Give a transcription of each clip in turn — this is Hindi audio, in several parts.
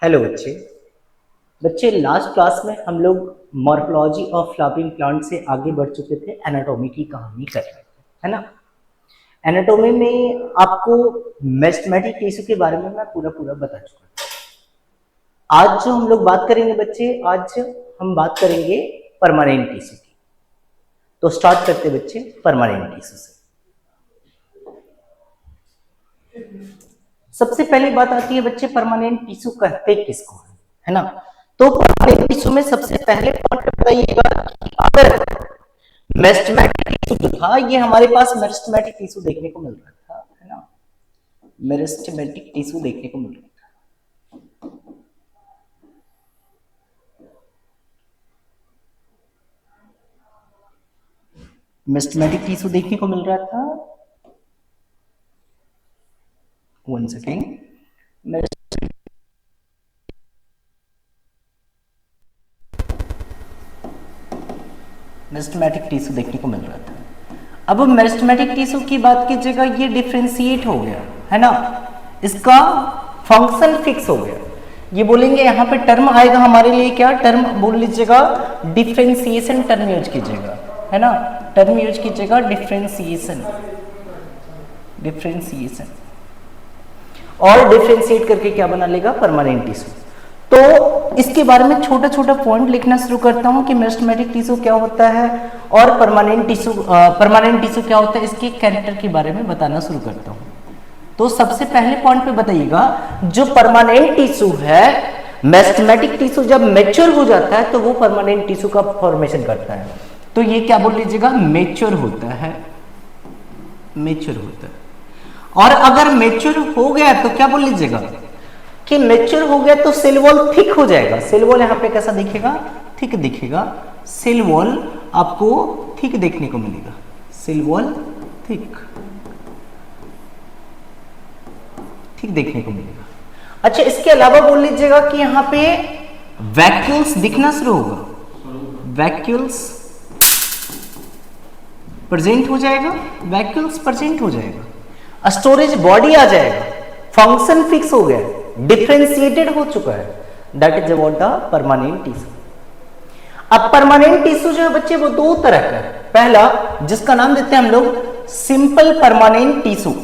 हेलो बच्चे। बच्चे लास्ट क्लास में हम लोग मॉर्फोलॉजी ऑफ फ्लावरिंग प्लांट से आगे बढ़ चुके थे, एनाटॉमी की कहानी कर रहे थे, है ना। एनाटॉमी में आपको मेरिस्टेमेटिक टिश्यू के बारे में मैं पूरा पूरा बता चुका हूं। आज जो हम लोग बात करेंगे बच्चे, आज हम बात करेंगे परमानेंट टिश्यू की। तो स्टार्ट करते बच्चे परमानेंट टिश्यू से। सबसे पहली बात आती है बच्चे, परमानेंट टिश्यू कहते किसको है ना। तो परमानेंट टिश्यू में सबसे पहले पॉइंट बताइएगा कि अगर मेरिस्टेमेटिक टिश्यू जो था, ये हमारे पास मेरिस्टेमेटिक टिश्यू देखने को मिल रहा था, है ना। मेरिस्टेमेटिक टिश्यू देखने को मिल रहा था। मेरिस्टेमेटिक टिश्यू देखने को मिल रहा था। One second. मेरिस्टेमेटिक टिश्यू देखने को मिल रहा था। अब मेरिस्टेमेटिक टिश्यू की बात कीजिएगा, ये डिफरेंशिएट हो गया, है ना। इसका फंक्शन फिक्स हो गया। ये बोलेंगे यहाँ पे टर्म आएगा हमारे लिए, क्या टर्म बोल लीजिएगा, डिफरेंशिएशन टर्म यूज कीजिएगा, है ना। टर्म यूज कीजिएगा डिफरेंशिएशन, डिफरेंशिएशन, और डिफरेंशिएट करके क्या बना लेगा, परमानेंट टिश्यू। तो इसके बारे में छोटा छोटा पॉइंट लिखना शुरू करता हूं कि मेरिस्टेमेटिक टिश्यू क्या होता है और परमानेंट टिश्यू क्या होता है, इसके कैरेक्टर के बारे में बताना शुरू करता हूं। तो सबसे पहले पॉइंट पे बताइएगा, जो परमानेंट टिश्यू है, मेरिस्टेमेटिक टिश्यू जब मैच्योर हो जाता है तो वो परमानेंट टिश्यू का फॉर्मेशन करता है। तो ये क्या बोल लीजिएगा, मैच्योर होता है, मैच्योर होता है। और अगर मैच्योर हो गया तो क्या बोल लीजिएगा कि मैच्योर हो गया तो सेल वॉल थिक हो जाएगा। सेल वॉल यहाँ पे कैसा दिखेगा, थिक दिखेगा। सेल वॉल आपको थिक देखने को मिलेगा, सेल वॉल थिक, ठीक देखने को मिलेगा। अच्छा, इसके अलावा बोल लीजिएगा कि यहाँ पे वैक्यूल्स दिखना शुरू होगा, वैक्यूल्स प्रेजेंट हो जाएगा, वैक्यूल्स प्रेजेंट हो जाएगा। स्टोरेज बॉडी आ जाएगा, फंक्शन फिक्स हो गया, डिफरेंशिएटेड हो चुका है। That is about the permanent tissue. अब परमानेंट टिश्यू जो है बच्चे वो दो तरह का है। पहला, जिसका नाम देते हैं हम लोग simple permanent tissue.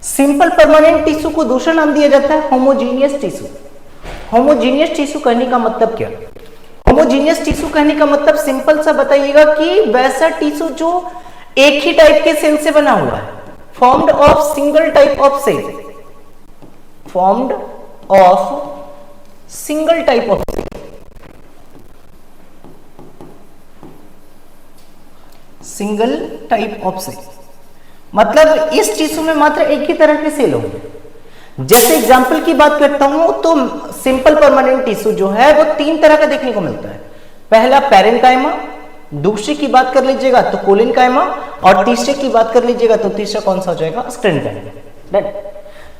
Simple permanent tissue को दूसरा नाम दिया जाता है होमोजीनियस टिश्यू। होमोजीनियस टिश्यू कहने का मतलब क्या, होमोजीनियस टिश्यू कहने का मतलब सिंपल सा बताइएगा कि वैसा टिश्यू जो एक ही टाइप के सेल से बना हुआ है, formed of single type of cell, formed of single type of cell, single type of cell मतलब इस टिश्यू में मात्र एक ही तरह के सेल होंगे। जैसे एग्जांपल की बात करता हूं तो सिंपल परमानेंट टिश्यू जो है वो तीन तरह का देखने को मिलता है। पहला पैरेन्काइमा, दूसरी की बात कर लीजिएगा तो कोलिनकाइमा, और तीसरे की बात कर लीजिएगा तो तीसरा कौन सा हो जाएगा, स्क्लेरेंकाइमा।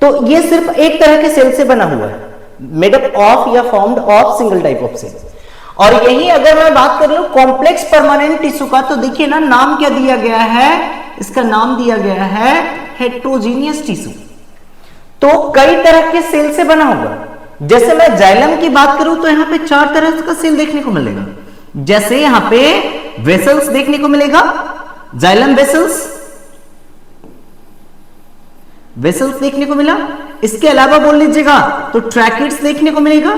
तो ये सिर्फ एक तरह के सेल से बना हुआ है, मेड अप ऑफ या formed of single type of cell. और यही अगर मैं बात कर लूं कॉम्प्लेक्स परमानेंट टिश्यू का, तो देखिए ना नाम क्या दिया गया है, इसका नाम दिया गया है हेट्रोजीनियस टिश्यू। तो कई तरह के सेल से बना होगा। जैसे मैं जाइलम की बात करूं तो यहां पे चार तरह का सेल देखने को मिलेगा। जैसे यहां पे वेसल्स देखने को मिलेगा, जाइलम वेसल्स, वेसल्स देखने को मिला। इसके अलावा बोल लीजिएगा तो ट्रैकिड्स देखने को मिलेगा,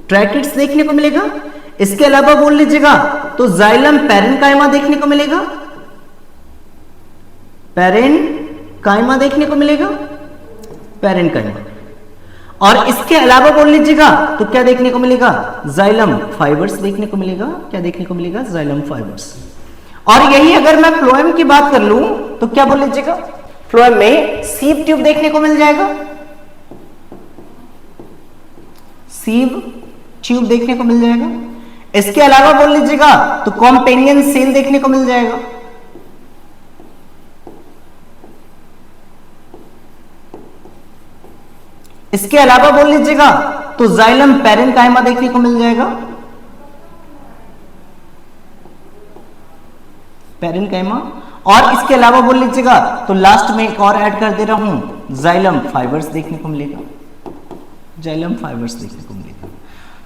ट्रैकिड्स देखने को मिलेगा। इसके अलावा बोल लीजिएगा तो जाइलम पैरेन्काइमा देखने को मिलेगा, पैरेन्काइमा देखने को मिलेगा, पैरेन्काइमा। और इसके अलावा बोल लीजिएगा तो क्या देखने को मिलेगा, जाइलम फाइबर्स देखने को मिलेगा। क्या देखने को मिलेगा, जाइलम फाइबर्स। और यही अगर मैं फ्लोएम की बात कर लूं तो क्या बोल लीजिएगा, फ्लोएम में सीव ट्यूब देखने को मिल जाएगा, सीव ट्यूब देखने को मिल जाएगा। इसके अलावा बोल लीजिएगा तो कॉम्पेनियन सेल देखने को मिल जाएगा। इसके अलावा बोल लीजिएगा तो जाइलम पैरेन्काइमा देखने को मिल जाएगा, पैरेन्काइमा। और इसके अलावा बोल लीजिएगा तो लास्ट में एक और ऐड कर दे रहा हूं, जाइलम फाइबर्स देखने को मिलेगा। जाइलम फाइबर्स देखने को मिलेगा।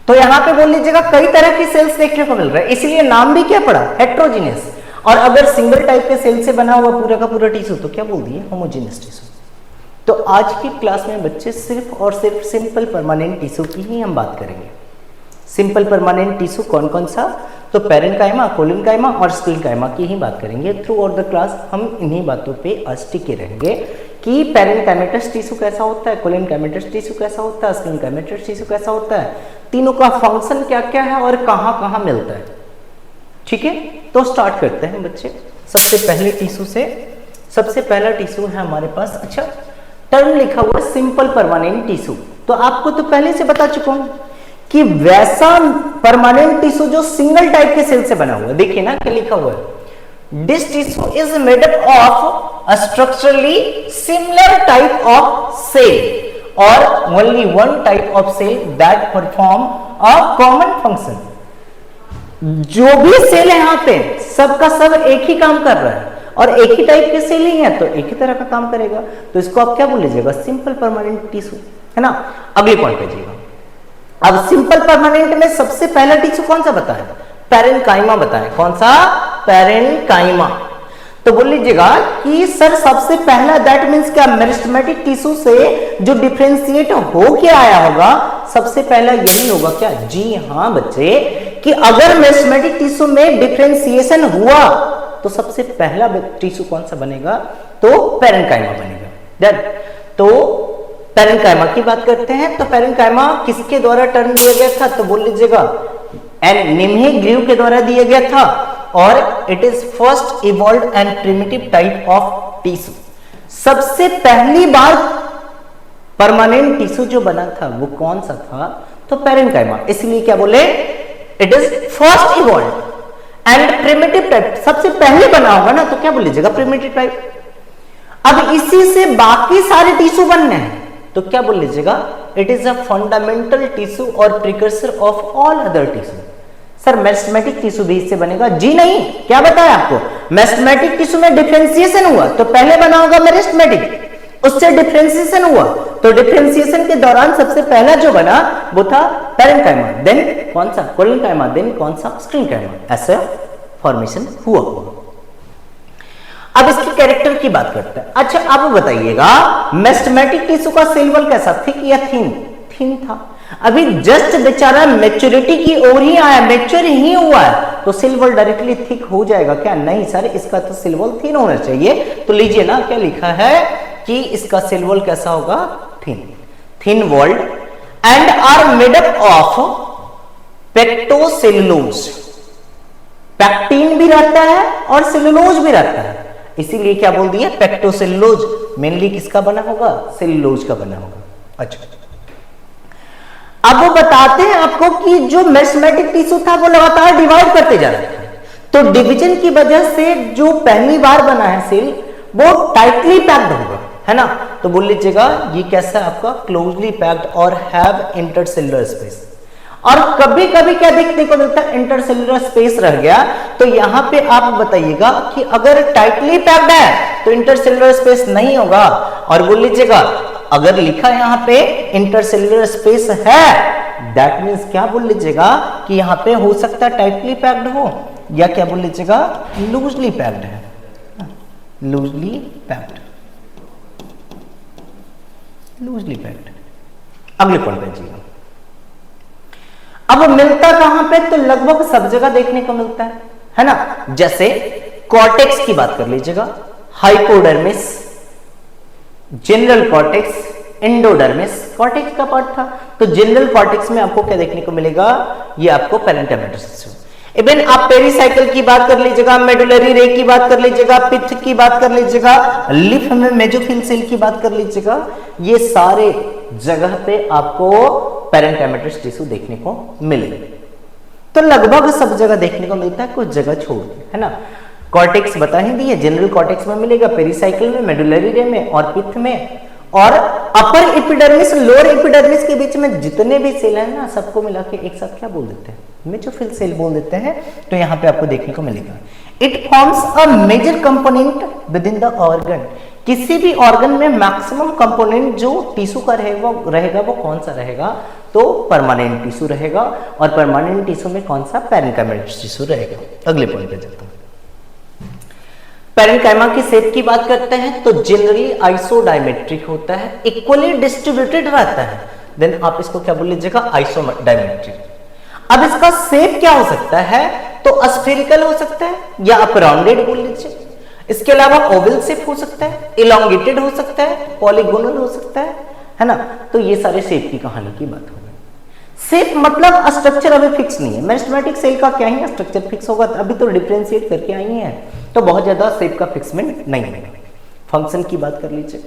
तो यहाँ पे बोल लीजिएगा कई तरह की सेल्स देखने को मिल रहा है, इसलिए नाम भी क्या पड़ा, हेट्रोजीनियस। और अगर सिंगल टाइप के सेल से बना हुआ पूरा का पूरा टिश्यू तो क्या बोल दिए, होमोजीनियस टिश्यू। तो आज की क्लास में बच्चे सिर्फ और सिर्फ सिंपल परमानेंट टिश्यू की ही हम बात करेंगे। सिंपल परमानेंट टिश्यू कौन कौन सा, तो पैरेन्काइमा, कोलिनकाइमा और स्क्लेनकाइमा की ही बात करेंगे। थ्रू आउट द क्लास हम इन्हीं बातों पे आज टिके रहेंगे कि पैरेन्काइमेटस टिश्यू कैसा होता है, कोलिनकाइमेटस टिश्यू कैसा होता है, स्क्लेनकाइमेटस टिश्यू कैसा होता है, तीनों का फंक्शन क्या क्या है और कहाँ कहाँ मिलता है। ठीक है, तो स्टार्ट करते हैं बच्चे। सबसे पहले टिश्यू से, सबसे पहला टिश्यू है हमारे पास, अच्छा टर्म लिखा हुआ है सिंपल परमानेंट टिश्यू। तो आपको तो पहले से बता चुका हूं कि वैसा परमानेंट टिश्यू जो सिंगल टाइप के सेल से बना हुआ है, देखिए ना क्या लिखा हुआ है, this tissue is made up of a structurally similar type of cell और only one type of cell that perform a common function. जो भी सेल है यहाँ पे सबका सब एक ही काम कर रहा है और एक ही टाइप के सेल ही है तो एक ही तरह का काम करेगा, तो इसको आप क्या बोल लीजिएगा, सिंपल परमानेंट टिश्यू, है ना। अगले पॉइंट पे जाइएगा। अब सिंपल परमानेंट में सबसे पहला टिश्यू कौन सा बताया, पैरेन्काइमा बताया। कौन सा, पैरेन्काइमा। तो बोल लीजिएगा कि सर सबसे पहला दैट मींस क्या, मेरिस्टेमेटिक टिश्यू से जो डिफरेंशिएट हो के आया होगा सबसे पहला यही होगा क्या, जी हाँ बच्चे, कि अगर मेरिस्टेमेटिक टिश्यू में डिफरेंशिएशन हुआ तो सबसे पहला टिश्यू कौन सा बनेगा, तो पैरेन्काइमा बनेगा। देन तो पैरेन्काइमा की बात करते हैं। तो पैरेन्काइमा किसके द्वारा टर्म दिया गया था, तो बोल लीजिएगा एंड निम्हे ग्रीव के द्वारा दिया गया था और it is first evolved and primitive type of tissue. सबसे पहली बार परमानेंट टिश्यू जो बना था वो कौन सा था, तो पैरेन्काइमा। इसलिए क्या बोले, it is first evolved and primitive type, सबसे पहले बना होगा ना तो क्या बोल लीजिएगा, प्रिमिटिव टाइप। अब इसी से बाकी सारे टिश्यू बनने हैं तो क्या बोल लीजिएगा, it is a fundamental tissue और precursor of all other tissue. Sir meristematic tissue भी इससे बनेगा, जी नहीं, क्या बताया आपको, मेरिस्टेमेटिक टिश्यू में डिफरेंशिएशन हुआ तो पहले बना होगा मेरिस्टेमेटिक, उससे डिफरेंशिएशन हुआ तो डिफरेंशिएशन के दौरान सबसे पहला जो बना वो था पैरेन्काइमा, देन कौन सा, कोलिनकाइमा, देन कौन सा, स्क्लेनकाइमा। ऐसा फॉर्मेशन हुआ। अब इसकी कैरेक्टर की बात करते हैं। अच्छा आप बताइएगा मेरिस्टेमेटिक टिश्यू का सेल वॉल कैसा, थिक या थिन, थिन था। अभी जस्ट बेचारा मैच्योरिटी की ओर ही आया, मैच्योर ही हुआ है तो सेल वॉल डायरेक्टली थिक हो जाएगा क्या, नहीं सर, इसका तो सेल वॉल थिन होना चाहिए। तो लीजिए ना क्या लिखा है कि इसका सेल वॉल कैसा होगा, thin, thin walled and are made up of pectocellulose. Pectin भी रहता है और सेलुलोज भी रहता है, इसीलिए क्या बोल दिया, पेक्टोसेलुलोज। मेनली किसका बना होगा, सेलुलोज का बना होगा। अच्छा अब वो बताते हैं आपको कि जो मेरिस्टेमेटिक टिश्यू था वो लगातार डिवाइड करते जा रहा था, तो डिवीजन की वजह से जो पहली बार बना है सेल वो टाइटली पैक्ड होगा, है ना। तो बोल लीजिएगा ये कैसा है आपका, क्लोजली पैक्ड और हैव इंटरसेलुलर स्पेस। और कभी कभी क्या देखने को मिलता है, इंटरसेलुलर स्पेस रह गया, तो यहां पे आप बताइएगा कि अगर टाइटली पैक्ड है तो इंटरसेलुलर स्पेस नहीं होगा, और बोल लीजिएगा अगर लिखा यहां पे इंटरसेलुलर स्पेस है दैट मींस क्या बोल लीजिएगा कि यहां पे हो सकता है टाइटली पैक्ड हो या क्या बोल लीजिएगा लूजली पैक्ड है, लूजली पैक्ड, लूजली पैक्ड। अगले पॉइंट पे जाइए। अब मिलता कहां पे, तो लगभग सब जगह देखने को मिलता है ना। जैसे कॉर्टेक्स की बात कर लीजिएगा, hypodermis, general cortex, endodermis, cortex का पार्ट था। तो जनरल कॉर्टेक्स में आपको क्या देखने को मिलेगा, ये आपको पैरेन्काइमेटस। इवन आप पेरिसाइकिल की बात कर लीजिएगा, मेडुलरी रे की बात कर लीजिएगा, पिथ की बात कर लीजिएगा, लिफ में मेजोफिल सेल की बात कर लीजिएगा, ये सारे जगह पे आपको पैरेन्काइमेटस टिश्यू देखने को मिलेगा। तो लगभग सब जगह देखने को मिलता है, कुछ जगह छोड़ के, है ना। कॉर्टेक्स बता ही दिए, जनरल कॉर्टेक्स में मिलेगा, पेरिसाइकिल में, मेडुलरी रे में और पिथ में, और अपर एपिडर्मिस लोअर एपिडर्मिस के बीच में जितने भी सेल है ना सबको मिला के एक साथ क्या बोल देते हैं, मेजोफिल सेल बोल देते हैं। तो यहाँ पे आपको देखने को मिलेगा, it forms a major component within the organ. किसी भी ऑर्गन में मैक्सिमम कंपोनेंट जो टिश्यू का रहेगा वो कौन सा रहेगा, तो परमानेंट टिश्यू रहेगा। और परमानेंट टिश्यू में कौन सा, पैरेन्काइमा टिश्यू रहेगा। अगले पॉइंट पे चलते हैं। पैरेन्काइमा की शेप की बात करते हैं तो जनरली आइसोडायमेट्रिक होता है, इक्वली डिस्ट्रीब्यूटेड रहता है। देन आप इसको क्या बोल लीजिएगा, आइसोडायमेट्रिक। अब इसका शेप क्या हो सकता है, तो स्फेरिकल हो सकता है या आप राउंडेड बोल लीजिए। इसके अलावा ओवल शेप हो सकता है, इलोंगेटेड हो सकता है, पॉलीगोनल हो सकता है ना। तो ये सारे शेप की कहानी की बात हो गई। शेप मतलब स्ट्रक्चर अभी फिक्स नहीं है। मेरिस्टेमेटिक सेल का क्या है, स्ट्रक्चर फिक्स होगा, अभी तो डिफरेंशिएट करके आई है, तो बहुत ज्यादा शेप का फिक्समेंट नहीं है। फंक्शन की बात कर लीजिए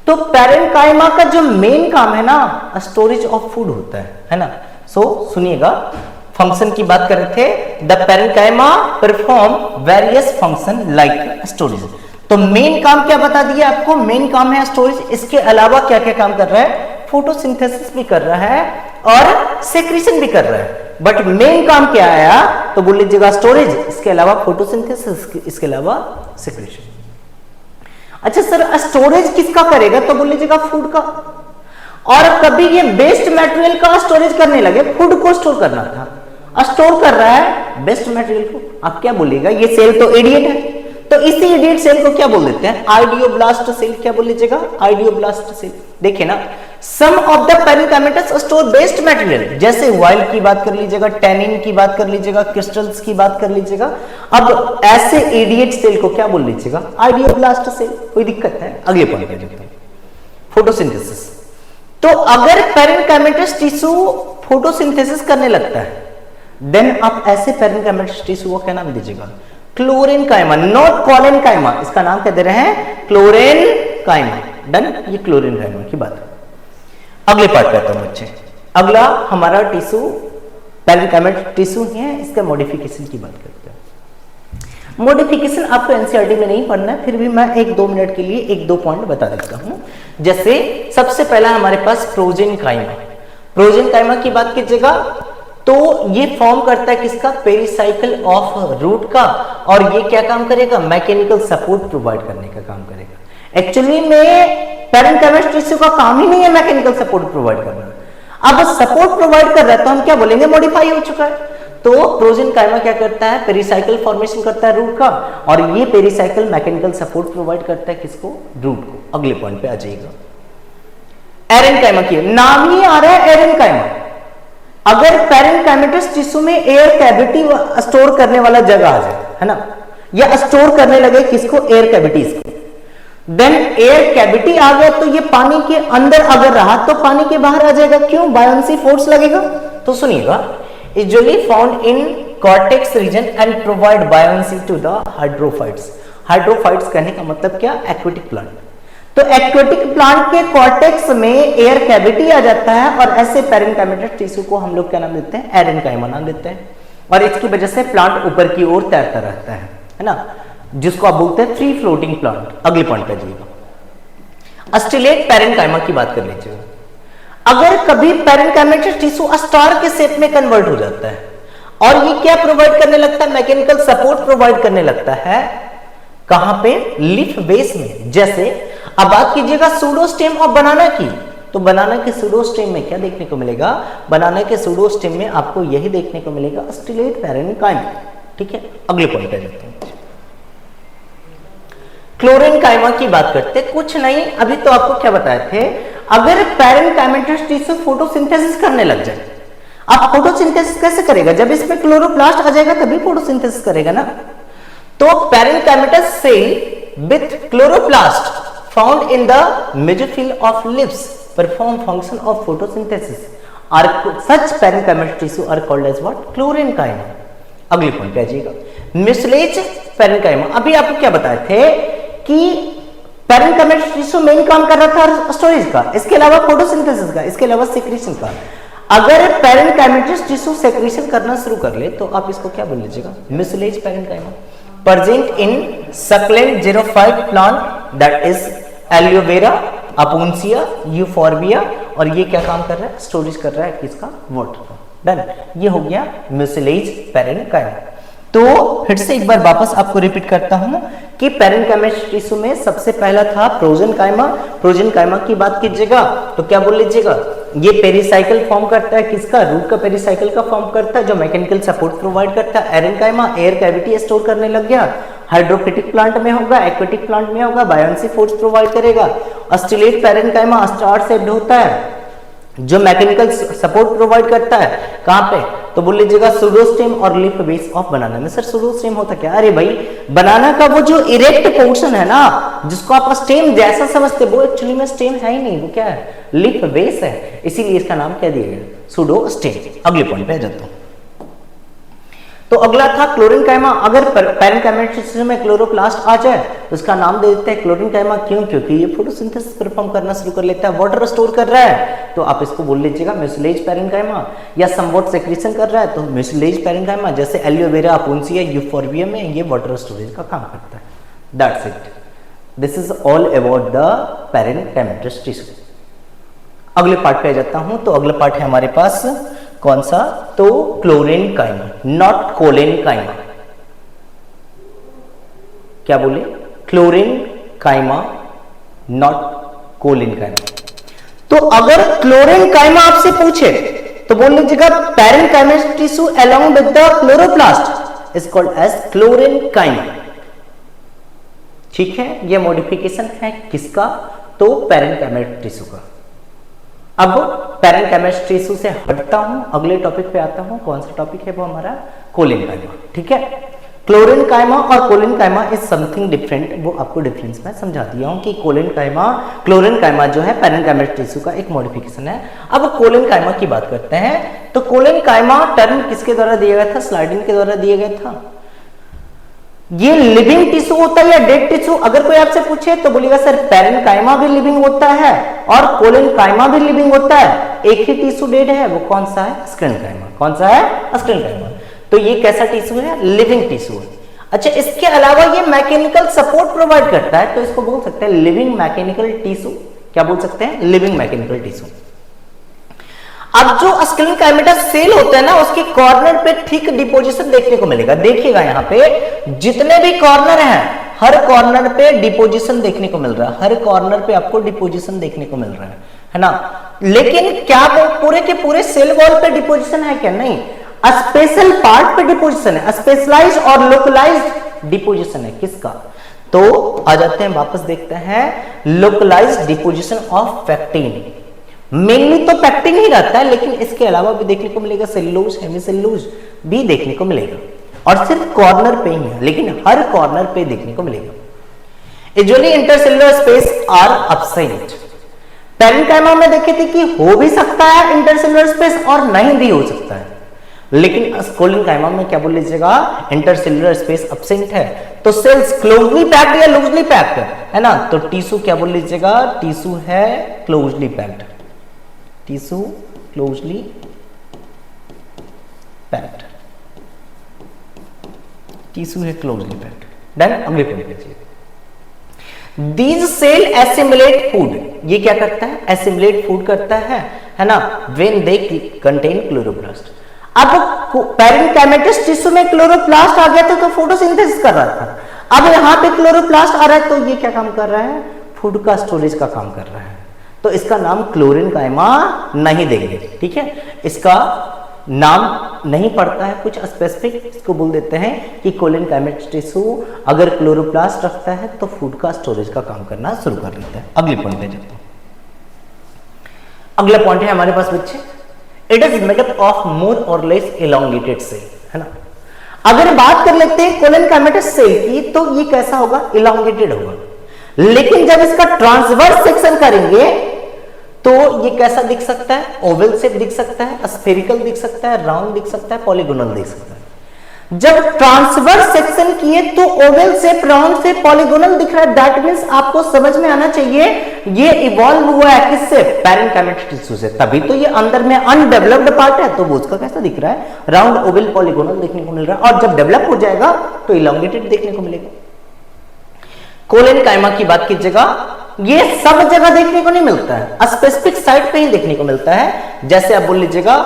तो पैरेन्काइमा का जो मेन काम है ना, स्टोरेज ऑफ फूड होता है ना। सो सुनिएगा, फंक्शन की बात कर रहे थे, the parenchyma perform various function like storage. तो मेन काम क्या बता दिया आपको, मेन काम है स्टोरेज। इसके अलावा क्या क्या काम कर रहा है, फोटोसिंथेसिस भी कर रहा है और सेक्रीशन भी कर रहा है। बट मेन काम क्या आया, तो बोल लीजिएगा स्टोरेज, इसके अलावा फोटोसिंथेसिस, इसके अलावा सेक्रीशन। अच्छा सर, स्टोरेज किसका करेगा, तो बोल लीजिएगा फूड का। और कभी ये वेस्ट मटेरियल का स्टोरेज करने लगे, फूड को स्टोर करना था, स्टोर कर रहा है वेस्ट मटेरियल को, आप क्या बोलिएगा, ये सेल तो इडियट है, तो इसी इडियट सेल को क्या बोल देते हैं, आइडियोब्लास्ट सेल। क्या बोल लीजिएगा, आइडियोब्लास्ट सेल। देखिए ना, some of the parenchymatous store waste material, जैसे वाइल की बात कर लीजिएगा, टैनिन की बात कर लीजिएगा, क्रिस्टल्स की बात कर लीजिएगा। अब ऐसे इडियट सेल को क्या बोल लीजिएगा, आइडियोब्लास्ट सेल। कोई दिक्कत है, अगले पॉइंट पे जाते हैं, फोटोसिंथेसिस। तो अगर पैरेन्काइमेटस टिश्यू फोटोसिंथेसिस करने लगता है, देन आप ऐसे पैरेन्काइमेटस टिश्यू को क्या नाम दीजिएगा, क्लोरेन्काइमा, नॉट कॉलेन्काइमा। इसका नाम क्या दे रहे हैं, क्लोरेन्काइमा। डन, ये क्लोरेन्काइमा की बात है। अगले पार्ट पे आता हूं बच्चे। अगला हमारा टिश्यू पैरेन्काइमेटस टिश्यू है, इसका मॉडिफिकेशन की बात करते हैं। मॉडिफिकेशन आपको एनसीईआरटी में नहीं पढ़ना है, फिर भी मैं 1-2 मिनट के लिए 1-2 पॉइंट बता देता हूं। जैसे सबसे पहला हमारे पास प्रोजेन्काइमा। प्रोजेन्काइमा की बात कीजिएगा तो ये फॉर्म करता है किसका, पेरिसाइकिल ऑफ रूट का। और ये क्या काम करेगा, मैकेनिकल सपोर्ट प्रोवाइड करने का काम करेगा। एक्चुअली में पैरेन्काइमेटस टिश्यू का काम ही नहीं है मैकेनिकल सपोर्ट प्रोवाइड करना। अब सपोर्ट प्रोवाइड कर रहा है तो हम क्या बोलेंगे, मॉडिफाई हो चुका है। तो प्रोजेन्काइमा क्या करता है, पेरिसाइकिल फॉर्मेशन करता है रूट का, और ये पेरिसाइकिल मैकेनिकल सपोर्ट प्रोवाइड करता है किसको, रूट को। अगले पॉइंट पे आ जाइएगा। एरेन्काइमा की नाम ही आ रहा है एरेन्काइमा। अगर पैरेन्काइमेटस टिश्यू में एयर कैविटी स्टोर करने वाला जगह आ जाए, है ना, या स्टोर करने लगे किसको, एयर कैविटीज को, देन एयर कैविटी आ गया तो ये पानी के अंदर अगर रहा तो पानी के बाहर आ जाएगा। क्यों, बायोंसी फोर्स लगेगा। तो सुनिएगा, usually found in cortex region and provide buoyancy to the hydrophytes. Hydrophytes कहने का मतलब क्या, एक्वेटिक प्लांट। तो एक्वेटिक प्लांट के कॉर्टेक्स में एयर कैविटी आ जाता है, और ऐसे पैरेन्काइमेटस टिश्यू को हम लोग क्या नाम देते हैं, एरेन्काइमा नाम देते हैं। और इसकी वजह से प्लांट ऊपर की ओर तैरता रहता है ना, जिसको आप बोलते हैं फ्री फ्लोटिंग प्लांट। अगले पॉइंट पे जाइएगा, अस्टिलेट पैरेन्काइमा की बात कर लीजिएगा। अगर कभी पैरेन्काइमेटस टिश्यू स्टार के शेप में कन्वर्ट हो जाता है, और ये क्या प्रोवाइड करने लगता है, मैकेनिकल सपोर्ट प्रोवाइड करने लगता है, कहां पे, लीफ बेस में। जैसे अब बात कीजिएगा सूडोस्टेम ऑफ बनाना की, तो बनाना के सूडोस्टेम में क्या देखने को मिलेगा, बनाना के सूडोस्टेम में आपको यही देखने को मिलेगा, अस्टिलेट पैरेन्काइमा। ठीक है, अगले पॉइंट पे जाते हैं। क्लोरेन्काइमा की बात करते, कुछ नहीं, अभी तो आपको क्या बताए थे, अगर पैरेन्काइमेटस टिश्यू फोटोसिंथेसिस करने लग जाए, आप फोटोसिंथेसिस कैसे करेगा, जब इसमें क्लोरोप्लास्ट आ जाएगा तभी फोटोसिंथेसिस करेगा ना। तो parenchymatous cell with chloroplast found in the mesophyll of leaves perform function of photosynthesis, are such parenchymatous tissue are called as what, chlorenchyma. अगले पॉइंट पे आ जाइएगा, म्यूसिलेज पैरेन्काइमा। अभी आपको क्या बताए थे कि पैरेन्काइमेटस टिश्यू मेन काम कर रहा था स्टोरेज का, इसके अलावा फोटोसिंथेसिस का, इसके अलावा सेक्रीशन का। अगर पैरेन्काइमेटस टिश्यू सेक्रीशन करना शुरू कर ले तो आप इसको क्या बोल लीजिएगा, mucilage parenchyma. Present in succulent xerophyte plant that is aloe vera, Opuntia, Euphorbia, और ये क्या काम कर रहा है, स्टोरेज कर रहा है किसका, वाटर का। डन, ये हो गया म्यूसिलेज पैरेन्काइमा। तो फिर से एक बार वापस आपको रिपीट करता हूं कि पैरेन्काइमस टिश्यू में सबसे पहला था प्रोजेनकाइमा। प्रोजेनकाइमा की बात कीजिएगा तो क्या बोल लीजिएगा, ये पेरिसाइकिल फॉर्म करता है, किसका, रूट का पेरिसाइकिल का फॉर्म करता है, जो मैकेनिकल सपोर्ट प्रोवाइड करता है। एरेन्काइमा एयर कैविटी स्टोर करने लग गया, हाइड्रोफिटिक प्लांट में होगा, एक्वेटिक प्लांट में होगा, बायोन्सी फोर्स प्रोवाइड करेगा। अस्टिलेट पैरेन्काइमा स्टार शेप्ड होता है, जो मैकेनिकल सपोर्ट प्रोवाइड करता है, कहां पे, तो बोल लीजिएगा सूडोस्टेम और लीफ बेस ऑफ बनाना में। सर सूडोस्टेम होता क्या, अरे भाई बनाना का वो जो इरेक्ट पोर्शन है ना, जिसको आप स्टेम जैसा समझते, वो एक्चुअली में स्टेम है ही नहीं, वो क्या है, लीफ बेस है, इसीलिए इसका नाम क्या दिया गया, सूडोस्टेम। अगले पॉइंट पे आ जाता हूं। तो अगला था क्लोरेन्काइमा। अगर पैरेन्काइमेटिक टिश्यू में क्लोरोप्लास्ट आ जाए तो उसका नाम दे देते हैं क्लोरेन्काइमा। क्यों, क्योंकि ये फोटोसिंथेसिस परफॉर्म करना शुरू कर लेता है, वाटर स्टोर कर रहा है, तो आप इसको बोल लीजिएगा म्यूसिलेज पैरेन्काइमा, या समवॉट सेक्रेशन कर रहा है तो म्यूसिलेज पैरेन्काइमा। जैसे एलोवेरा, अपोन्सिया, यूफोर्बिया में ये वाटर स्टोरेज का काम करता है। That's it, this is all about the parenchymatic tissue. अगले पार्ट पे आ जाता हूं। तो अगला पार्ट है हमारे पास कौन सा, तो क्लोरेन्काइमा, नॉट कोलेन्काइमा। क्या बोले, क्लोरेन्काइमा नॉट कोलेन्काइमा। तो अगर क्लोरेन्काइमा आपसे पूछे तो बोल लीजिएगा parenchymatic tissue along with the chloroplast is called as chlorenchyma. ठीक है, यह मॉडिफिकेशन है किसका, तो पैरेन्काइमेटिक टिश्यू का। अब पैरेन्काइमेटिक टिश्यू से हटता हूं, अगले टॉपिक पे आता हूं। कौन सा टॉपिक है, वो हमारा कोलेन्काइमा। ठीक है, क्लोरेन्काइमा और कोलेन्काइमा इज समथिंग डिफरेंट, वो आपको डिफरेंस मैं समझा दिया हूं कि क्लोरेन्काइमा जो है पैरेन्काइमेटिक टिश्यू का एक मॉडिफिकेशन है। अब कोलेन्काइमा की बात करते हैं। तो कोलेन्काइमा टर्म किसके द्वारा दिया गया था, स्लाइडिन के द्वारा दिया गया था। ये लिविंग टिश्यू होता है या डेड टिश्यू, अगर कोई आपसे पूछे तो बोलिएगा सर पैरेन्काइमा भी लिविंग होता है और कोलेन्काइमा भी लिविंग होता है, एक ही टिश्यू डेड है, वो कौन सा है, स्क्लेरेन्काइमा। कौन सा है, स्क्लेरेन्काइमा। तो ये कैसा टिश्यू है, लिविंग टिश्यू है। अच्छा, इसके अलावा ये मैकेनिकल सपोर्ट प्रोवाइड करता है, तो इसको बोल सकते हैं लिविंग मैकेनिकल टिश्यू। क्या बोल सकते हैं, लिविंग मैकेनिकल टिश्यू। अब जो स्क्लेरेन्काइमा सेल होता है ना, उसके कॉर्नर पे ठीक डिपोजिशन देखने को मिलेगा। देखिएगा यहाँ पे जितने भी कॉर्नर हैं, हर कॉर्नर पे डिपोजिशन देखने को मिल रहा है, हर कॉर्नर पे आपको डिपोजिशन देखने को मिल रहा है ना। लेकिन क्या वो पूरे के पूरे सेल वॉल पे डिपोजिशन है क्या, नहीं, स्पेशल पार्ट पे डिपोजिशन है, स्पेशलाइज्ड और लोकलाइज्ड डिपोजिशन है। किसका, तो आ जाते हैं वापस देखते हैं localised deposition of pectin. Mainly तो पैक्टिन ही रहता है, लेकिन इसके अलावा भी देखने को मिलेगा सेलुलोज, हेमिसेलुलोज भी देखने को मिलेगा, और सिर्फ कॉर्नर पे ही है, लेकिन हर कॉर्नर पे देखने को मिलेगा। Usually intercellular space are absent. Parenchyma में देखे थे कि हो भी सकता है इंटरसेलुलर स्पेस और नहीं भी हो सकता है, लेकिन कोलेन्काइमा में क्या बोल लीजिएगा, इंटरसेलुलर स्पेस एब्सेंट है। तो सेल्स क्लोजली पैक्ड या लूजली पैक्ड है ना, तो टिश्यू क्या बोल लीजिएगा, टिश्यू है closely packed, tissue closely packed, tissue है क्लोजली पैक्ड। देन अगले पॉइंट पे चलिए। दीज सेल एसिमुलेट फूड, ये क्या करता है, एसिमुलेट फूड करता है ना, व्हेन दे कंटेन क्लोरोप्लास्ट। अब पैरेन्काइमेटिक टिश्यू में क्लोरोप्लास्ट आ गया था तो फोटोसिंथेसिस कर रहा था। अब यहां पे क्लोरोप्लास्ट आ रहा है तो ये क्या काम कर रहा है, फूड का स्टोरेज का काम कर रहा है। तो इसका नाम क्लोरेन्काइमा नहीं देंगे, ठीक है, इसका नाम नहीं पड़ता है कुछ स्पेसिफिक, इसको बोल देते हैं कि कोलेन्काइमेटिक टिश्यू अगर क्लोरोप्लास्ट रखता है तो फूड का स्टोरेज का काम करना शुरू कर लेता है। अगले पॉइंट पे जाता हूं। अगला पॉइंट है हमारे पास बच्चे, it is made up of more और लेस इलोंगेटेड सेल, है ना। अगर बात कर लेते हैं कोलेन्काइमेटिक सेल की तो ये कैसा होगा, इलोंगेटेड होगा, लेकिन जब इसका ट्रांसवर्स सेक्शन करेंगे तो ये कैसा दिख सकता है, ओवल शेप दिख सकता है, स्फेरिकल दिख सकता है, राउंड दिख सकता है, पॉलीगोनल दिख सकता है। जब ट्रांसवर्स सेक्शन किए तो Oval shape, round shape, polygonal दिख रहा है, दैट मींस आपको समझ में आना चाहिए ये इवॉल्व हुआ है किससे, पैरेन्काइमेटिक टिश्यू से, तभी तो ये अंदर में अनडेवलप्ड पार्ट है, तो वो उसका कैसा दिख रहा है, राउंड, ओवल, पॉलीगोनल देखने को मिल रहा है, और जब डेवलप हो जाएगा तो इलोंगेटेड देखने को मिलेगा। कोलेन्काइमा की बात कीजिएगा, ये सब जगह देखने को नहीं मिलता है, स्पेसिफिक साइट पे ही देखने को मिलता है। जैसे आप बोल लीजिएगा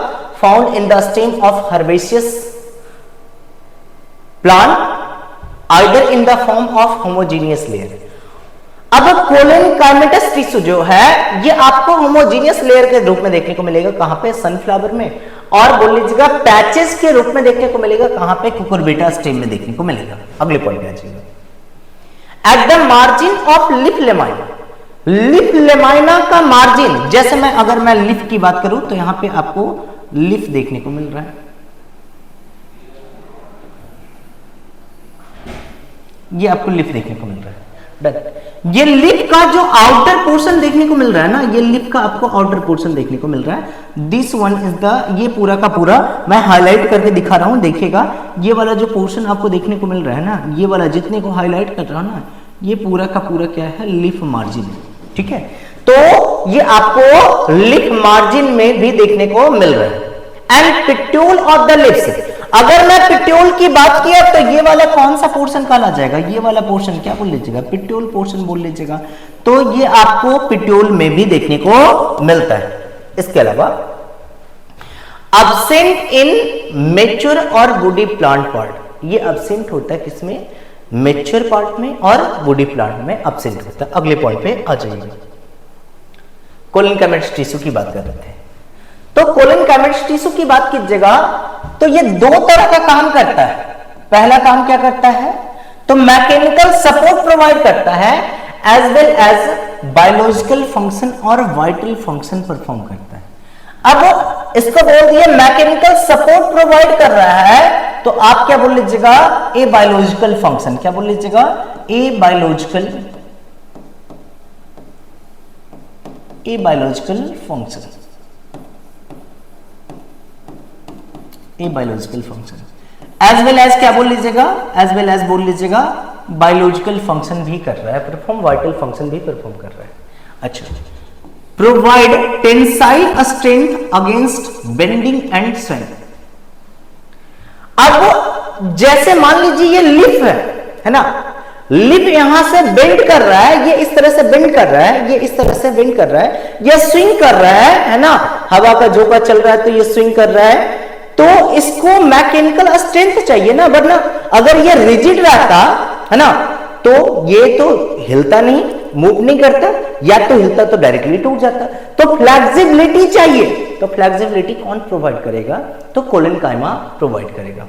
found in the stem of herbaceous plant either in the form of homogeneous layer. अब कोलन काइमेटस टिश्यू जो है ये आपको होमोजीनियस लेयर के रूप में देखने को मिलेगा, कहां पे, सनफ्लावर में, और बोल लीजिएगा पैचेस के रूप में देखने को मिलेगा कहां पे, कुकुरबिटा स्टेम में देखने को मिलेगा। अगले पॉइंट पे आ जाइए। At the margin of lip lamina, lip lamina का मार्जिन, जैसे मैं अगर मैं लिप की बात करूं तो यहां पे आपको लिप देखने को मिल रहा है, ये आपको लिप देखने को मिल रहा है। ये लिप का जो आउटर पोर्शन देखने को मिल रहा है ना, ये लिप का आपको आउटर पोर्शन देखने को मिल रहा है। दिस वन इज द, ये पूरा का पूरा मैं हाईलाइट करके दिखा रहा हूं, देखिएगा ये वाला जो पोर्शन आपको देखने को मिल रहा है ना, ये वाला जितने को हाईलाइट कर रहा हूं ना, ये पूरा का पूरा क्या है, लिप मार्जिन, ठीक है। तो ये आपको लिप मार्जिन में भी देखने को मिल रहा है। And petiole of the lips, अगर मैं पिट्यूल की बात किया तो ये वाला कौन सा पोर्शन कहला जाएगा, ये वाला पोर्शन क्या बोल लीजिएगा, पिट्यूल पोर्शन बोल लीजिएगा। तो ये आपको पिट्यूल में भी देखने को मिलता है। इसके अलावा अब्सेंट इन मेच्योर और वुडी प्लांट पार्ट, ये अब्सेंट होता है किसमें, मेच्योर पार्ट में और वुडी प्लांट में अब्सेंट होता है। अगले पॉइंट पे आ जाइए। कोलन काइमेटस टिश्यू की बात कर रहे थे, तो कोलन काइमेटस टिश्यू की बात कीजिएगा तो ये दो तरह का काम करता है। पहला काम क्या करता है, तो मैकेनिकल सपोर्ट प्रोवाइड करता है, as well as biological function और वाइटल फंक्शन परफॉर्म करता है। अब इसको बोल दिए मैकेनिकल सपोर्ट प्रोवाइड कर रहा है, तो आप क्या बोल लीजिएगा, ए बायोलॉजिकल फंक्शन, क्या बोल लीजिएगा, a biological function, a biological function. As well as क्या बोल लीजिएगा, एज वेल एज बोल लीजिएगा बायोलॉजिकल फंक्शन भी कर रहा है परफॉर्म, वाइटल फंक्शन भी परफॉर्म कर रहा है। अच्छा, provide tensile strength against bending and swelling. अब जैसे मान लीजिए ये लिप है ना, लिप यहां से बेंड कर रहा है, ये इस तरह से बेंड कर रहा है, ये इस तरह से बेंड कर रहा है, ये स्विंग कर रहा है ना, हवा का झोंका चल रहा है तो ये स्विंग कर रहा है, तो इसको मैकेनिकल स्ट्रेंथ चाहिए ना, वरना अगर ये रिजिड रहता है ना तो ये तो हिलता नहीं, मूव नहीं करता, या तो हिलता तो डायरेक्टली टूट जाता। तो फ्लेक्सिबिलिटी चाहिए, तो फ्लेक्सिबिलिटी कौन प्रोवाइड करेगा, तो कोलन काइमा प्रोवाइड करेगा।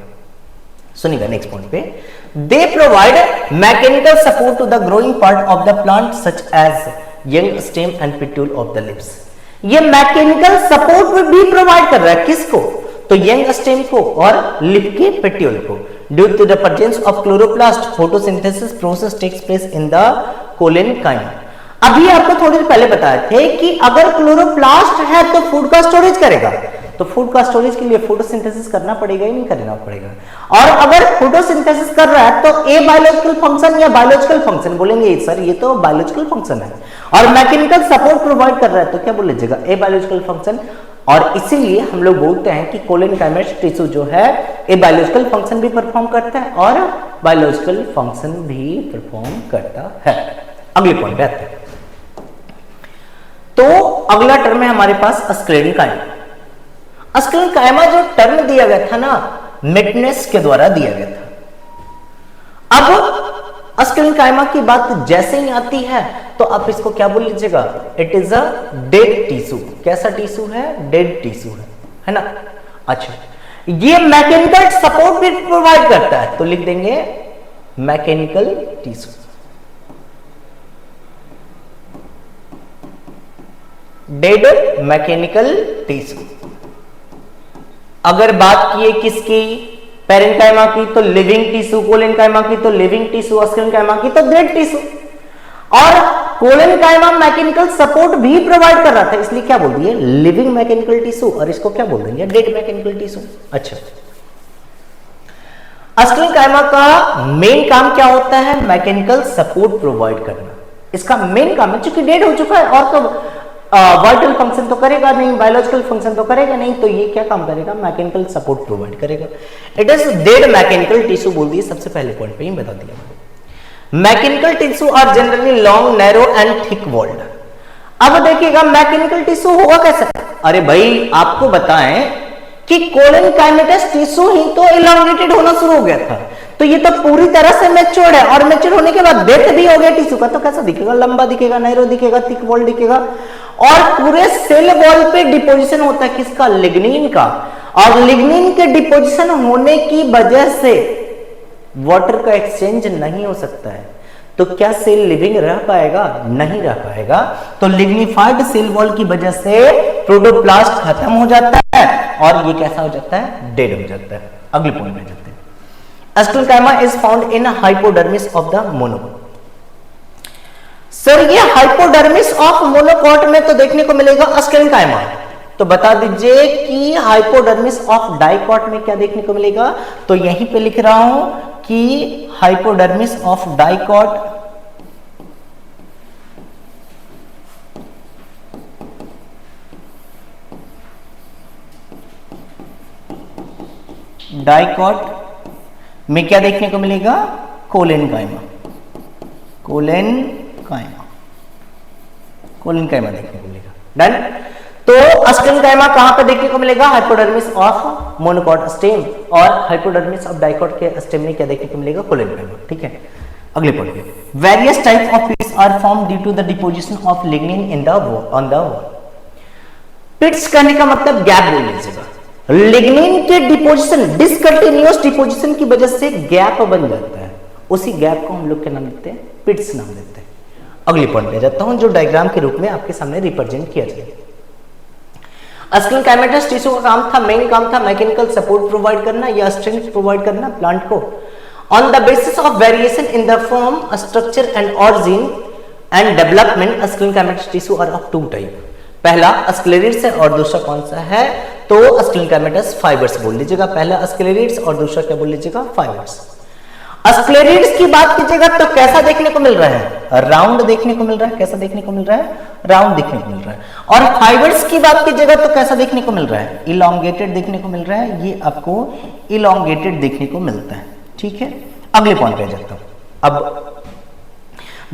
सुनिएगा नेक्स्ट पॉइंट पे, they provide mechanical support to the growing part of the plant such as young stem and petiole of the leaves. ये मैकेनिकल सपोर्ट भी प्रोवाइड कर रहा है, किसको, तो यंग स्टेम को और लिप के पेट्यूल को। Due to the presence of chloroplast, photosynthesis process takes place in the collenchyma. अभी आपको थोड़ी देर पहले बताए थे कि अगर क्लोरोप्लास्ट है तो फूड का स्टोरेज करेगा, तो फूड का स्टोरेज के लिए फोटोसिंथेसिस करना पड़ेगा ही नहीं करना पड़ेगा। और अगर फोटोसिंथेसिस कर रहा है तो ए बायोलॉजिकल फंक्शन या बायोलॉजिकल फंक्शन बोलेंगे, सर ये तो बायोलॉजिकल फंक्शन है, और मैकेनिकल सपोर्ट प्रोवाइड कर रहा है तो क्या बोल लीजिएगा, ए बायोलॉजिकल फंक्शन। और इसीलिए हम लोग बोलते हैं कि कोलन काइमेटस टिश्यू जो है ए बायोलॉजिकल फंक्शन भी परफॉर्म करता है और बायोलॉजिकल फंक्शन भी परफॉर्म करता है। अगले पॉइंट पे आते हैं। तो अगला टर्म है हमारे पास स्क्लेरेनकाइमा। स्क्लेरेनकाइमा जो टर्म दिया गया था ना, मेटनेस के द्वारा दिया गया था। अब स्क्लेरेनकाइमा की बात जैसे ही आती है तो आप इसको क्या बोल लीजिएगा, it is a dead tissue. कैसा टिश्यू है, डेड टिश्यू है ना। अच्छा, ये मैकेनिकल सपोर्ट भी प्रोवाइड करता है, तो लिख देंगे mechanical tissue. Dead mechanical tissue. अगर बात किए किसकी, पेरेन्काइमा की तो लिविंग टिश्यू, कोलेनकाइमा की तो लिविंग टिश्यू, स्क्लेरेनकाइमा की तो डेड टिश्यू। और कोलेनकाइमा मैकेनिकल सपोर्ट भी प्रोवाइड कर रहा था, इसलिए क्या बोल दिए, लिविंग मैकेनिकल टिश्यू, और इसको क्या बोल देंगे, डेड मैकेनिकल टिश्यू। अच्छा, स्क्लेरेनकाइमा का मेन काम क्या होता है, मैकेनिकल सपोर्ट प्रोवाइड करना। इसका मेन काम है, चूंकि डेड हो चुका है और तो वाइटल फंक्शन तो करेगा नहीं, बायोलॉजिकल फंक्शन तो करेगा नहीं, तो ये क्या काम करेगा, मैकेनिकल सपोर्ट प्रोवाइड करेगा। It is dead mechanical tissue बोल दिए, सबसे पहले पॉइंट पे ही बता दिया। Mechanical tissue are generally long, narrow and thick walled. अब देखिएगा मैकेनिकल टिश्यू होगा कैसा, अरे भाई आपको बताएं कि कोलन काइमेटस टिश्यू ही तो इलांगेटेड होना शुरू हो गया था, तो ये तो पूरी तरह से मैच्योर्ड है, और मैच्योर होने के बाद डेथ भी हो गया टिश्यू का, तो कैसा दिखेगा? लंबा दिखेगा, नैरो दिखेगा, थिक वॉल दिखेगा, और पूरे सेल वॉल पे डिपोजिशन होता है किसका? लिग्निन का। और लिग्निन के डिपोजिशन होने की वजह से वाटर का एक्सचेंज नहीं हो सकता है, तो क्या सेल लिविंग रह पाएगा? नहीं रह पाएगा। तो लिग्निफाइड सेल वॉल की वजह से प्रोटोप्लास्ट खत्म हो जाता है, और ये कैसा हो जाता है? डेड हो जाता है। अगले पॉइंट में जाते हैं। Sclerenchyma is found in hypodermis of the monocot. Sir ये हाइपोडर्मिस ऑफ मोनोकोट में तो देखने को मिलेगा अस्क्लेरेमा, तो बता दीजिए कि हाइपोडर्मिस ऑफ डाइकोट में क्या देखने को मिलेगा? तो यहीं पे लिख रहा हूं कि हाइपोडर्मिस ऑफ डाइकोट में क्या देखने को मिलेगा? कोलेनकाइमा, कोलेनकाइमा देखने को मिलेगा। डन। तो अस्क्लेरेमा कहां पे देखने को मिलेगा? हाइपोडर्मिस ऑफ मोनोकोट स्टेम, और हाइपोडर्मिस ऑफ डाइकोट के स्टेम में क्या देखने को मिलेगा? कोलेनकाइमा। ठीक है, अगले पॉइंट पे various type of pits are form due to the deposition of lignin in the on the wall. Pits करने का मतलब गैप बोल लीजिएगा। लिग्निन के डिपोजिशन, डिसकंटिन्यूअस डिपोजिशन की वजह से गैप बन जाता है, उसी गैप को हम लोग क्या नाम देते हैं? पिट्स नाम देते हैं। अगले पॉइंट पे जाता हूं, जो डायग्राम के रूप में आपके सामने रिप्रेजेंट किया जाएगा। अस्क्लेरेमाटस टिश्यू का काम था, मेन काम था मैकेनिकल सपोर्ट प्रोवाइड करना या स्ट्रेंथ प्रोवाइड करना प्लांट को। On the basis of variation in the form, structure and origin and development, sclerenchymatous tissue are of two type. पहला अस्क्लेरिड्स है और दूसरा कौन सा है? तो अस्क्लेरेमाटस फाइबर्स बोल लीजिएगा। पहला अस्क्लेरिड्स और दूसरा क्या बोल लीजिएगा? फाइबर्स। अस्क्लेरिड्स की बात कीजिएगा तो कैसा देखने को मिल रहा है? राउंड देखने को मिल रहा है। कैसा देखने को मिल रहा है? राउंड देखने को मिल रहा है। और फाइबर्स की बात कीजिएगा तो कैसा देखने को मिल रहा है? इलोंगेटेड देखने को मिल रहा है। ये आपको इलोंगेटेड देखने को मिलता है। ठीक है, अगले पॉइंट पे जाता हूं। अब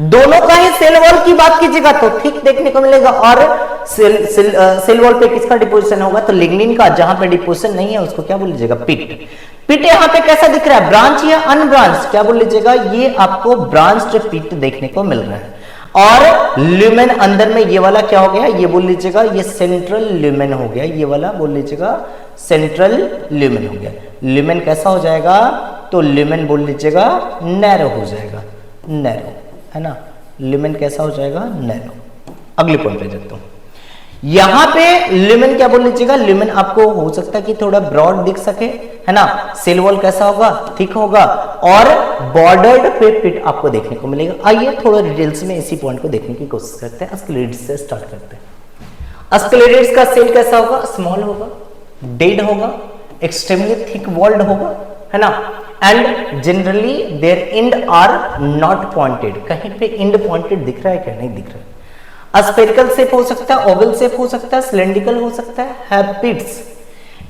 दोनों का ही सेल वॉल की बात कीजिएगा तो थिक देखने को मिलेगा, और सेल वॉल पे किसका डिपोजिशन होगा? तो लिग्निन का। जहां पे डिपोजिशन नहीं है उसको क्या बोल लीजिएगा? पिट। पिट यहाँ पे कैसा दिख रहा है? ब्रांच या अनब्रांच? क्या बोल लीजिएगा? ये आपको ब्रांच्ड पिट देखने को मिल रहा है। और ल्यूमेन अंदर में ये वाला क्या हो गया? ये बोल लीजिएगा ये सेंट्रल ल्यूमेन हो गया। ये वाला बोल लीजिएगा सेंट्रल ल्यूमेन हो गया। ल्यूमेन कैसा हो जाएगा? तो ल्यूमेन बोल लीजिएगा नैरो हो जाएगा। नैरो है ना, ल्यूमेन कैसा हो जाएगा? नैरो। अगले पॉइंट पे जाता हूं। यहां पे ल्यूमेन क्या बोल लीजिएगा? ल्यूमेन आपको हो सकता है कि थोड़ा ब्रॉड दिख सके, है ना। सेल वॉल कैसा होगा? थिक होगा, और बॉर्डर्ड पे पिट आपको देखने को मिलेगा। आइए थोड़ा डिटेल्स में इसी पॉइंट को देखने की कोशिश करते हैं। अस्क्लेरिड्स से स्टार्ट करते हैं। अस्क्लेरिड्स का सेल कैसा होगा? स्मॉल होगा, डेड होगा, एक्सट्रीमली थिक वॉल्ड होगा, है ना। And generally their end are not pointed. कहीं पे एंड पॉइंटेड दिख रहा है क्या? नहीं दिख रहा है। स्फेरिकल शेप हो सकता है, ओवल शेप हो सकता है, सिलेंड्रिकल हो सकता है। हैबिट्स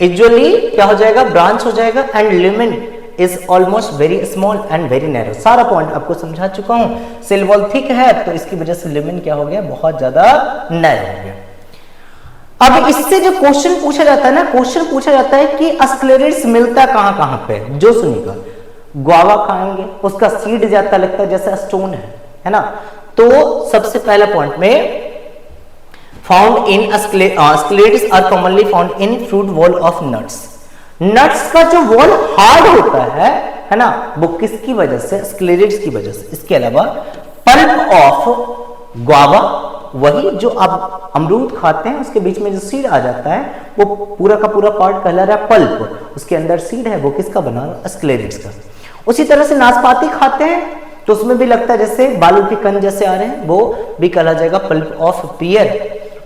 यूजुअली क्या हो जाएगा? ब्रांच हो जाएगा। And lumen is almost very small and very narrow. सारा पॉइंट आपको समझा चुका हूं। सेल वॉल थिक है तो इसकी वजह से ल्यूमेन क्या हो गया? बहुत ज्यादा नैरो हो गया। अब इससे जो क्वेश्चन पूछा जाता है ना, क्वेश्चन पूछा जाता है कि अस्क्लेरिड्स मिलता कहां कहां पे? जो सुनिएगा, ग्वावा खाएंगे उसका सीड जाता लगता है जैसे स्टोन है ना। तो सबसे पहला पॉइंट में found in sclereids are commonly found in fruit wall of nuts. Nuts का जो वॉल हार्ड होता है ना, वो किसकी वजह से? अस्क्लेरिड्स की वजह से। इसके अलावा पल्प ऑफ ग्वावा, वही जो आप अमरूद खाते हैं उसके बीच में जो सीड आ जाता है, वो पूरा का पूरा पार्ट कहला रहा है पल्प। उसके अंदर सीड है, वो किसका बना? अस्क्लेरिड्स का। उसी तरह से नाशपाती खाते हैं तो उसमें भी लगता है जैसे बालू के कण जैसे आ रहे हैं, वो भी कहला जाएगा पल्प ऑफ पियर।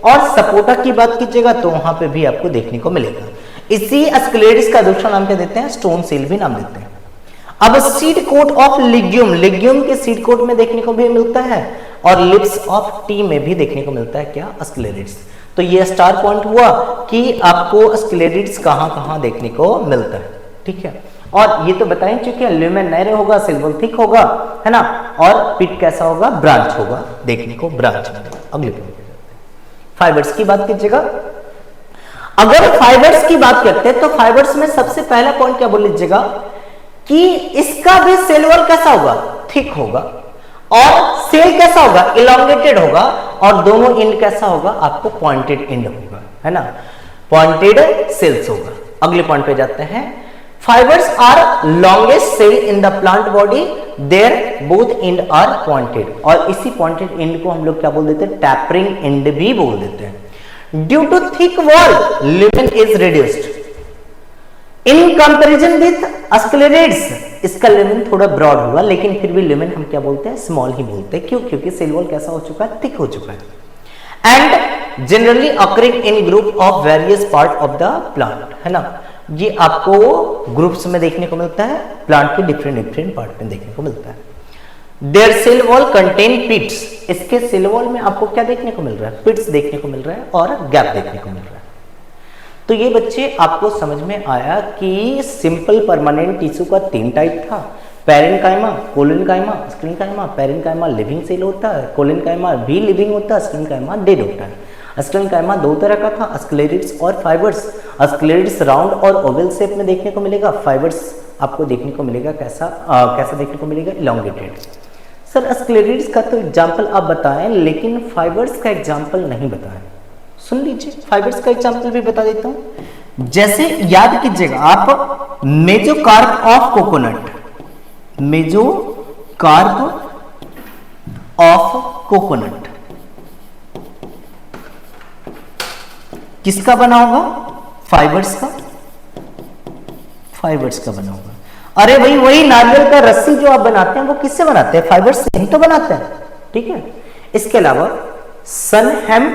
और सपोटा की बात कीजिएगा तो वहां पे भी आपको देखने को मिलेगा। इसी अस्क्लेरिड्स का दूसरा नाम क्या देते हैं? स्टोन सील भी नाम देते हैं। अब seed coat of legume, legume के सीड कोट में देखने को भी मिलता है, और लिप्स ऑफ टी में भी देखने को मिलता है क्या? अस्क्लेरिड्स। तो ये स्टार पॉइंट हुआ कि आपको अस्क्लेरिड्स कहां कहां देखने को मिलता है। ठीक है, और ये तो बता ही चुके हैं, ल्यूमेन नैरो होगा, सेल वॉल थिक होगा, है ना, और पिट कैसा होगा? ब्रांच होगा, देखने को ब्रांच मिलेगा। अगले पॉइंट पे फाइबर्स की बात कीजिएगा। अगर फाइबर्स की बात करते हैं तो फाइबर्स में सबसे पहला पॉइंट क्या बोल लीजिएगा? कि इसका भी सेल वॉल कैसा होगा, थिक होगा, और सेल कैसा होगा, इलोंगेटेड होगा, और दोनों एंड कैसा होगा, आपको पॉइंटेड एंड होगा, है ना, पॉइंटेड सेल्स होगा। अगले पॉइंट पे जाते हैं। Fibres are longest cell in the plant body, their both end are pointed, और इसी पॉइंटेड एंड को हम लोग क्या बोल देते हैं, टैपरिंग एंड भी बोल देते हैं। Due to thick wall lumen is reduced in comparison with sclereids, इसका लुमेन थोड़ा ब्रॉड होगा, लेकिन फिर भी लुमेन हम क्या बोलते हैं, स्मॉल ही बोलते हैं। क्यों? क्योंकि सेल वॉल कैसा हो चुका है, थिक हो चुका है। And generally occurring in group of various part of the plant, है ना, ये आपको ग्रुप्स में देखने को मिलता है, प्लांट के डिफरेंट पार्ट में देखने को मिलता है। देयर सेल वॉल कंटेन पिट्स, इसके सेल वॉल में आपको क्या देखने को मिल रहा है, पिट्स देखने को मिल रहा है और गैप देखने को मिल रहा है। तो ये बच्चे आपको समझ में आया कि सिंपल परमानेंट टिश्यू का 3 टाइप था, parenchyma, collenchyma, sclerenchyma. Parenchyma living cell होता है, कोलेनकाइमा भी लिविंग होता है, स्क्लेरेन्काइमा डेड होता है। स्क्लेरेन्काइमा 2 तरह का था, स्क्लेरिड्स और फाइबर्स। स्क्लेरिड्स राउंड और ओवल शेप में देखने को मिलेगा, फाइबर्स आपको देखने को मिलेगा कैसा देखने को मिलेगा, इलोंगेटेड। सर स्क्लेरिड्स का तो एग्जाम्पल आप बताएं, लेकिन फाइबर्स का एग्जाम्पल नहीं बताएं। सुन लीजिए, फाइबर्स का एग्जाम्पल भी बता देता हूं। जैसे याद कीजिएगा आप, mesocarp of coconut, mesocarp of coconut किसका बना होगा, फाइबर्स का, फाइबर्स का बना होगा। अरे भाई वही नारियल का रस्सी जो आप बनाते हैं वो किससे बनाते हैं, फाइबर्स से ही तो बनाते हैं, ठीक है। इसके अलावा सन हेम,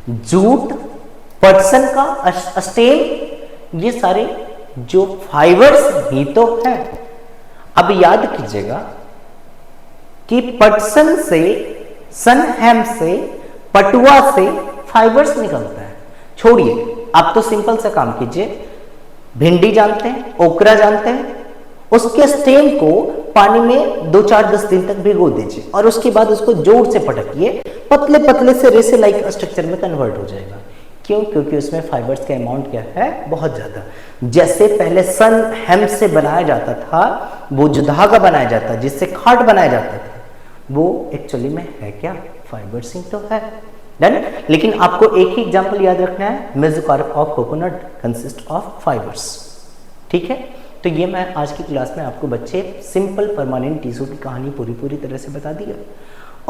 जूट, पटसन का स्टेम, ये सारे जो फाइबर्स ही तो है। अब याद कीजिएगा कि पटसन से, सन हेम से, पटुआ से फाइबर्स निकलता है। छोड़िए, आप तो सिंपल सा काम कीजिए, भिंडी जानते हैं, ओकरा जानते हैं, उसके स्टेम को पानी में 2-4-10 दिन तक भिगो दीजिए और उसके बाद उसको जोर से पटकिए, पतले पतले से रेसे लाइक स्ट्रक्चर में कन्वर्ट हो जाएगा। क्यों? क्योंकि उसमें फाइबर्स का अमाउंट क्या है, बहुत ज्यादा। जैसे पहले सन हेम से बनाया जाता था, वो जो धागा बनाया जाता, जिससे खाट बनाया जाता था, वो एक्चुअली में है क्या, फाइबर्स ही तो है। डन। लेकिन आपको एक ही एग्जांपल याद रखना है, mesocarp of coconut consist of fibres, ठीक है। तो ये मैं आज की क्लास में आपको बच्चे सिंपल परमानेंट टिश्यू की कहानी पूरी तरह से बता दी है।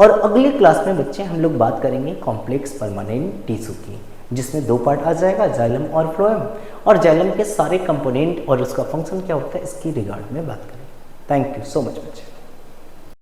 और अगली क्लास में बच्चे हम लोग बात करेंगे कॉम्प्लेक्स परमानेंट टिश्यू की, जिसमें 2 पार्ट आ जाएगा, जाइलम और फ्लोएम, और जाइलम के सारे कंपोनेंट और उसका फंक्शन क्या होता है इसकी रिगार्ड में बात करेंगे। थैंक यू सो मच बच्चे।